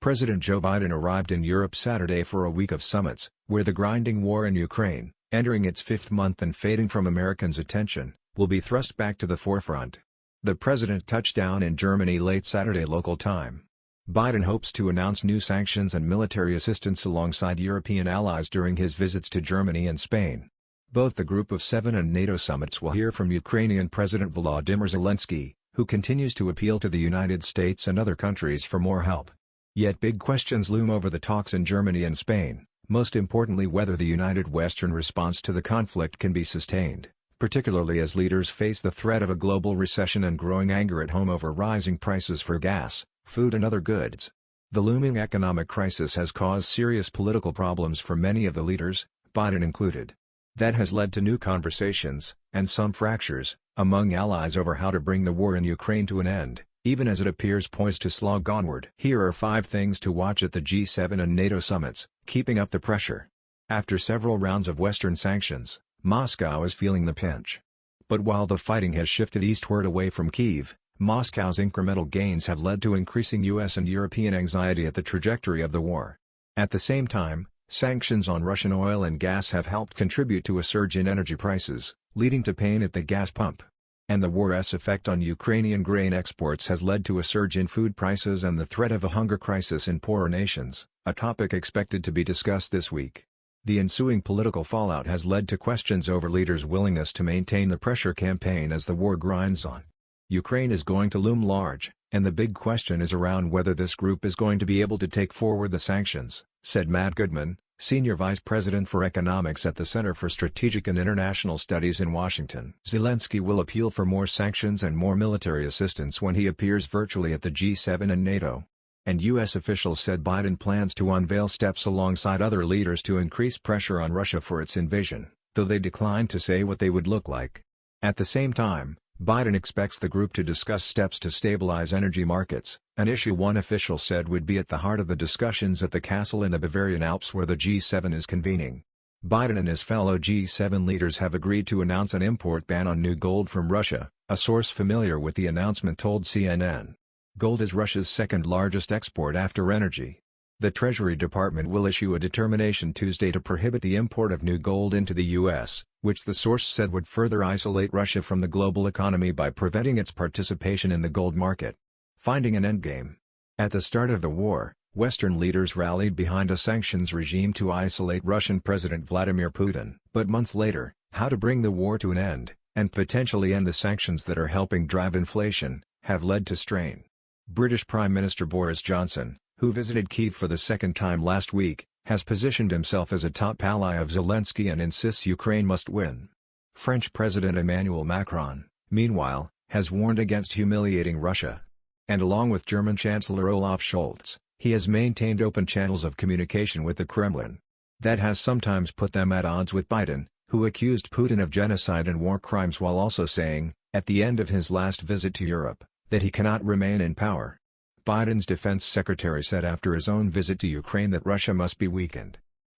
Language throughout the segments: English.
President Joe Biden arrived in Europe Saturday for a week of summits, where the grinding war in Ukraine, entering its fifth month and fading from Americans' attention, will be thrust back to the forefront. The president touched down in Germany late Saturday local time. Biden hopes to announce new sanctions and military assistance alongside European allies during his visits to Germany and Spain. Both the Group of Seven and NATO summits will hear from Ukrainian President Volodymyr Zelensky, who continues to appeal to the United States and other countries for more help. Yet big questions loom over the talks in Germany and Spain, most importantly whether the united Western response to the conflict can be sustained, particularly as leaders face the threat of a global recession and growing anger at home over rising prices for gas, food and other goods. The looming economic crisis has caused serious political problems for many of the leaders, Biden included. That has led to new conversations, and some fractures, among allies over how to bring the war in Ukraine to an end, even as it appears poised to slog onward. Here are 5 things to watch at the G7 and NATO summits, keeping up the pressure. After several rounds of Western sanctions, Moscow is feeling the pinch. But while the fighting has shifted eastward away from Kyiv, Moscow's incremental gains have led to increasing US and European anxiety at the trajectory of the war. At the same time, sanctions on Russian oil and gas have helped contribute to a surge in energy prices, leading to pain at the gas pump. And the war's effect on Ukrainian grain exports has led to a surge in food prices and the threat of a hunger crisis in poorer nations, a topic expected to be discussed this week. The ensuing political fallout has led to questions over leaders' willingness to maintain the pressure campaign as the war grinds on. Ukraine is going to loom large, and the big question is around whether this group is going to be able to take forward the sanctions, said Matt Goodman, Senior Vice President for Economics at the Center for Strategic and International Studies in Washington. Zelensky will appeal for more sanctions and more military assistance when he appears virtually at the G7 and NATO. And U.S. officials said Biden plans to unveil steps alongside other leaders to increase pressure on Russia for its invasion, though they declined to say what they would look like. At the same time, Biden expects the group to discuss steps to stabilize energy markets, an issue one official said would be at the heart of the discussions at the castle in the Bavarian Alps where the G7 is convening. Biden and his fellow G7 leaders have agreed to announce an import ban on new gold from Russia, a source familiar with the announcement told CNN. Gold is Russia's second-largest export after energy. The Treasury Department will issue a determination Tuesday to prohibit the import of new gold into the U.S., which the source said would further isolate Russia from the global economy by preventing its participation in the gold market. Finding an endgame. At the start of the war, Western leaders rallied behind a sanctions regime to isolate Russian President Vladimir Putin. But months later, how to bring the war to an end, and potentially end the sanctions that are helping drive inflation, have led to strain. British Prime Minister Boris Johnson, who visited Kyiv for the second time last week, has positioned himself as a top ally of Zelensky and insists Ukraine must win. French President Emmanuel Macron, meanwhile, has warned against humiliating Russia. And along with German Chancellor Olaf Scholz, he has maintained open channels of communication with the Kremlin. That has sometimes put them at odds with Biden, who accused Putin of genocide and war crimes while also saying, at the end of his last visit to Europe, that he cannot remain in power. Biden's defense secretary said after his own visit to Ukraine that Russia must be weakened.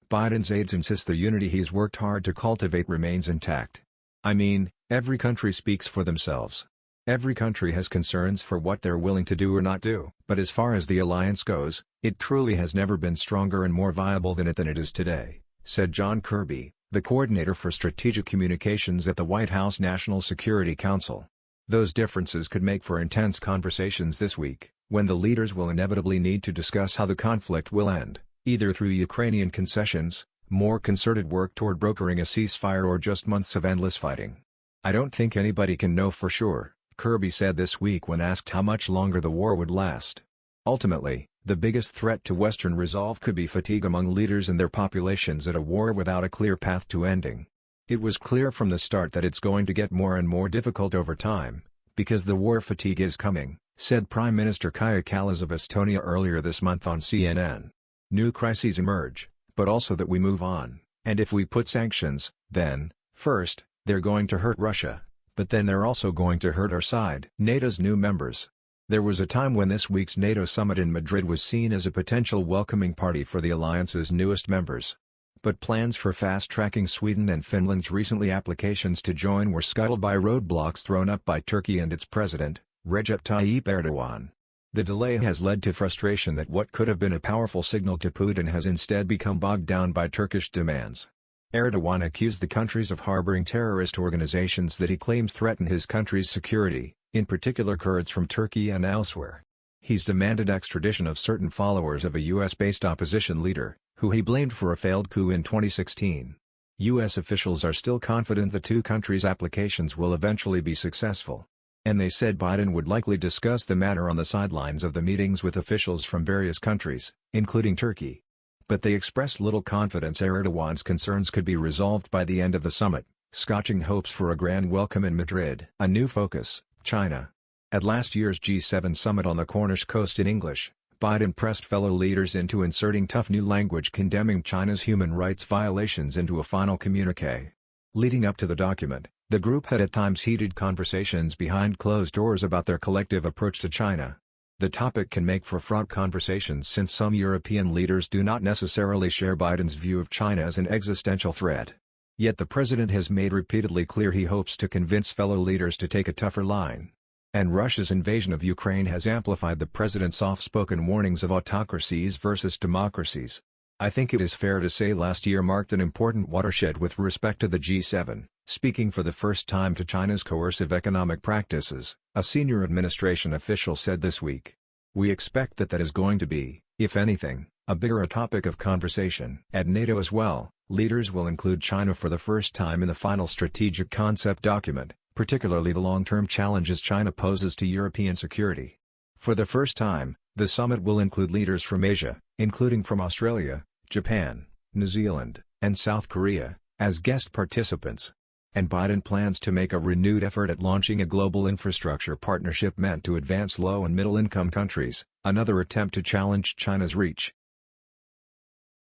Biden's aides insist the unity he's worked hard to cultivate remains intact. I mean, every country speaks for themselves. Every country has concerns for what they're willing to do or not do. But as far as the alliance goes, it truly has never been stronger and more viable than it is today, said John Kirby, the coordinator for strategic communications at the White House National Security Council. Those differences could make for intense conversations this week, when the leaders will inevitably need to discuss how the conflict will end, either through Ukrainian concessions, more concerted work toward brokering a ceasefire or just months of endless fighting. I don't think anybody can know for sure, Kirby said this week when asked how much longer the war would last. Ultimately, the biggest threat to Western resolve could be fatigue among leaders and their populations at a war without a clear path to ending. It was clear from the start that it's going to get more and more difficult over time, because the war fatigue is coming, said Prime Minister Kaja Kallas of Estonia earlier this month on CNN. New crises emerge, but also that we move on, and if we put sanctions, then, first, they're going to hurt Russia, but then they're also going to hurt our side. NATO's new members. There was a time when this week's NATO summit in Madrid was seen as a potential welcoming party for the alliance's newest members. But plans for fast-tracking Sweden and Finland's recently applications to join were scuttled by roadblocks thrown up by Turkey and its president, Recep Tayyip Erdogan. The delay has led to frustration that what could have been a powerful signal to Putin has instead become bogged down by Turkish demands. Erdogan accused the countries of harboring terrorist organizations that he claims threaten his country's security, in particular Kurds from Turkey and elsewhere. He's demanded extradition of certain followers of a US-based opposition leader, who he blamed for a failed coup in 2016. US officials are still confident the two countries' applications will eventually be successful. And they said Biden would likely discuss the matter on the sidelines of the meetings with officials from various countries, including Turkey. But they expressed little confidence Erdogan's concerns could be resolved by the end of the summit, scotching hopes for a grand welcome in Madrid. A new focus, China. At last year's G7 summit on the Cornish coast in English, Biden pressed fellow leaders into inserting tough new language condemning China's human rights violations into a final communiqué. Leading up to the document, the group had at times heated conversations behind closed doors about their collective approach to China. The topic can make for fraught conversations since some European leaders do not necessarily share Biden's view of China as an existential threat. Yet the president has made repeatedly clear he hopes to convince fellow leaders to take a tougher line. And Russia's invasion of Ukraine has amplified the president's oft-spoken warnings of autocracies versus democracies. I think it is fair to say last year marked an important watershed with respect to the G7, speaking for the first time to China's coercive economic practices, a senior administration official said this week. We expect that is going to be, if anything, a bigger topic of conversation. At NATO as well, leaders will include China for the first time in the final strategic concept document, particularly the long-term challenges China poses to European security. For the first time, the summit will include leaders from Asia, including from Australia, Japan, New Zealand, and South Korea, as guest participants. And Biden plans to make a renewed effort at launching a global infrastructure partnership meant to advance low- and middle-income countries, another attempt to challenge China's reach.